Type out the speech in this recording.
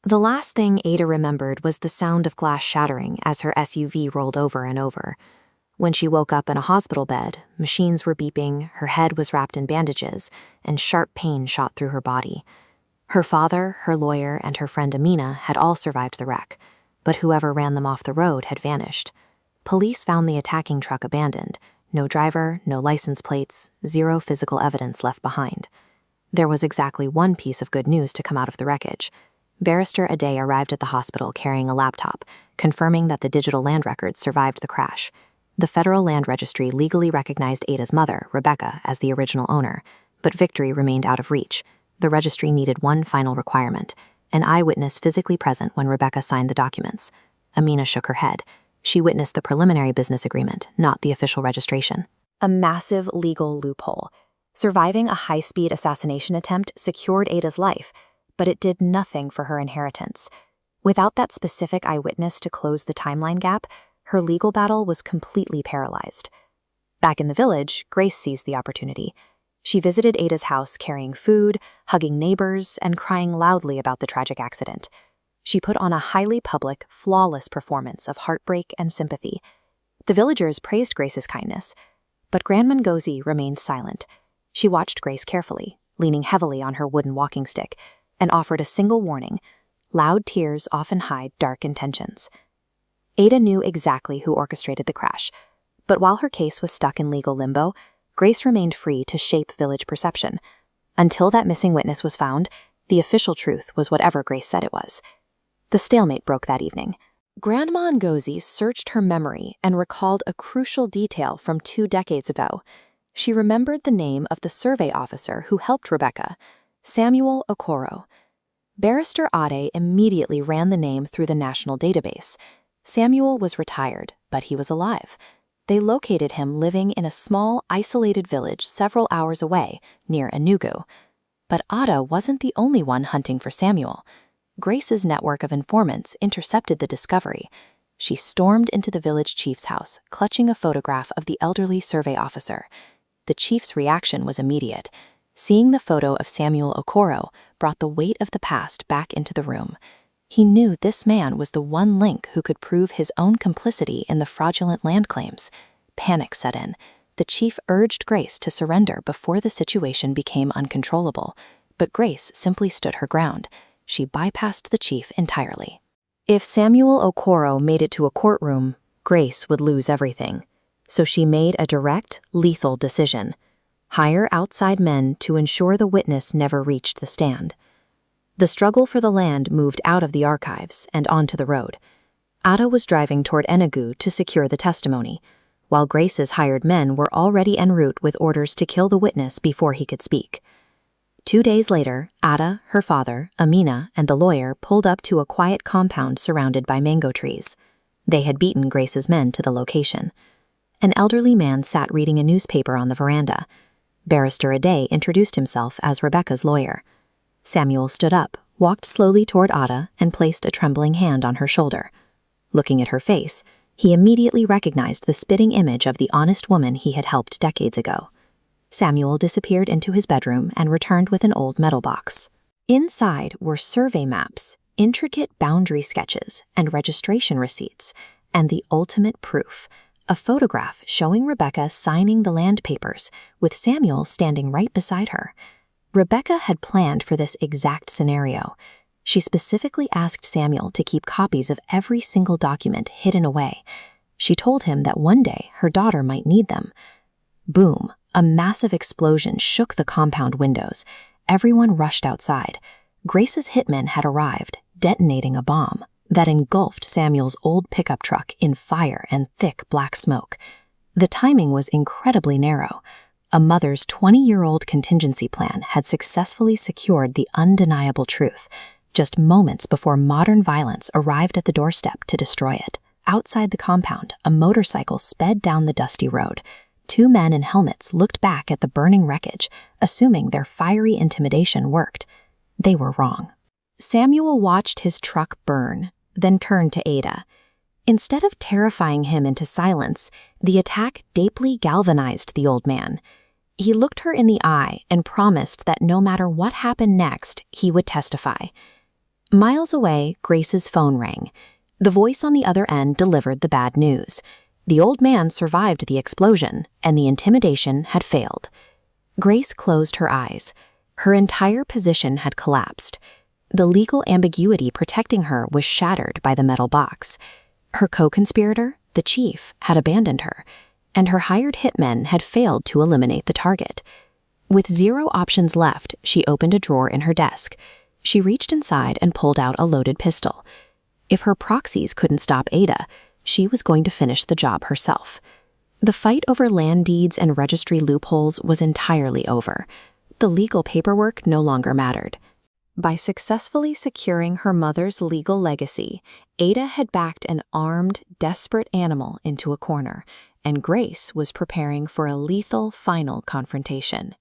The last thing Ada remembered was the sound of glass shattering as her SUV rolled over and over. When she woke up in a hospital bed, machines were beeping, her head was wrapped in bandages, and sharp pain shot through her body. Her father, her lawyer, and her friend Amina had all survived the wreck, but whoever ran them off the road had vanished. Police found the attacking truck abandoned. No driver, no license plates, zero physical evidence left behind. There was exactly one piece of good news to come out of the wreckage. Barrister Ade arrived at the hospital carrying a laptop, confirming that the digital land records survived the crash. The Federal Land Registry legally recognized Ada's mother, Rebecca, as the original owner, but victory remained out of reach. The registry needed one final requirement: an eyewitness physically present when Rebecca signed the documents. Amina shook her head. She witnessed the preliminary business agreement, not the official registration. A massive legal loophole. Surviving a high-speed assassination attempt secured Ada's life, but it did nothing for her inheritance. Without that specific eyewitness to close the timeline gap, her legal battle was completely paralyzed. Back in the village, Grace seized the opportunity. She visited Ada's house carrying food, hugging neighbors, and crying loudly about the tragic accident. She put on a highly public, flawless performance of heartbreak and sympathy. The villagers praised Grace's kindness, but Grandma Ngozi remained silent. She watched Grace carefully, leaning heavily on her wooden walking stick, and offered a single warning: loud tears often hide dark intentions. Ada knew exactly who orchestrated the crash, but while her case was stuck in legal limbo, Grace remained free to shape village perception. Until that missing witness was found, the official truth was whatever Grace said it was. The stalemate broke that evening. Grandma Ngozi searched her memory and recalled a crucial detail from 2 decades ago. She remembered the name of the survey officer who helped Rebecca, Samuel Okoro. Barrister Ade immediately ran the name through the national database. Samuel was retired, but he was alive. They located him living in a small, isolated village several hours away, near Enugu. But Ada wasn't the only one hunting for Samuel. Grace's network of informants intercepted the discovery. She stormed into the village chief's house, clutching a photograph of the elderly survey officer. The chief's reaction was immediate. Seeing the photo of Samuel Okoro brought the weight of the past back into the room. He knew this man was the one link who could prove his own complicity in the fraudulent land claims. Panic set in. The chief urged Grace to surrender before the situation became uncontrollable, but Grace simply stood her ground. She bypassed the chief entirely. If Samuel Okoro made it to a courtroom, Grace would lose everything. So she made a direct, lethal decision: hire outside men to ensure the witness never reached the stand. The struggle for the land moved out of the archives and onto the road. Ada was driving toward Enugu to secure the testimony, while Grace's hired men were already en route with orders to kill the witness before he could speak. 2 days later, Ada, her father, Amina, and the lawyer pulled up to a quiet compound surrounded by mango trees. They had beaten Grace's men to the location. An elderly man sat reading a newspaper on the veranda. Barrister Ade introduced himself as Rebecca's lawyer. Samuel stood up, walked slowly toward Ada, and placed a trembling hand on her shoulder. Looking at her face, he immediately recognized the spitting image of the honest woman he had helped decades ago. Samuel disappeared into his bedroom and returned with an old metal box. Inside were survey maps, intricate boundary sketches, and registration receipts, and the ultimate proof: a photograph showing Rebecca signing the land papers, with Samuel standing right beside her. Rebecca had planned for this exact scenario. She specifically asked Samuel to keep copies of every single document hidden away. She told him that one day her daughter might need them. Boom! A massive explosion shook the compound windows. Everyone rushed outside. Grace's hitmen had arrived, detonating a bomb that engulfed Samuel's old pickup truck in fire and thick black smoke. The timing was incredibly narrow. A mother's 20-year-old contingency plan had successfully secured the undeniable truth, just moments before modern violence arrived at the doorstep to destroy it. Outside the compound, a motorcycle sped down the dusty road. 2 men in helmets looked back at the burning wreckage, assuming their fiery intimidation worked. They were wrong. Samuel watched his truck burn, then turned to Ada. Instead of terrifying him into silence, the attack deeply galvanized the old man. He looked her in the eye and promised that no matter what happened next, he would testify. Miles away, Grace's phone rang. The voice on the other end delivered the bad news. The old man survived the explosion, and the intimidation had failed. Grace closed her eyes. Her entire position had collapsed. The legal ambiguity protecting her was shattered by the metal box. Her co-conspirator, the chief, had abandoned her, and her hired hitmen had failed to eliminate the target. With 0 options left, she opened a drawer in her desk. She reached inside and pulled out a loaded pistol. If her proxies couldn't stop Ada, she was going to finish the job herself. The fight over land deeds and registry loopholes was entirely over. The legal paperwork no longer mattered. By successfully securing her mother's legal legacy, Ada had backed an armed, desperate animal into a corner, and Grace was preparing for a lethal final confrontation.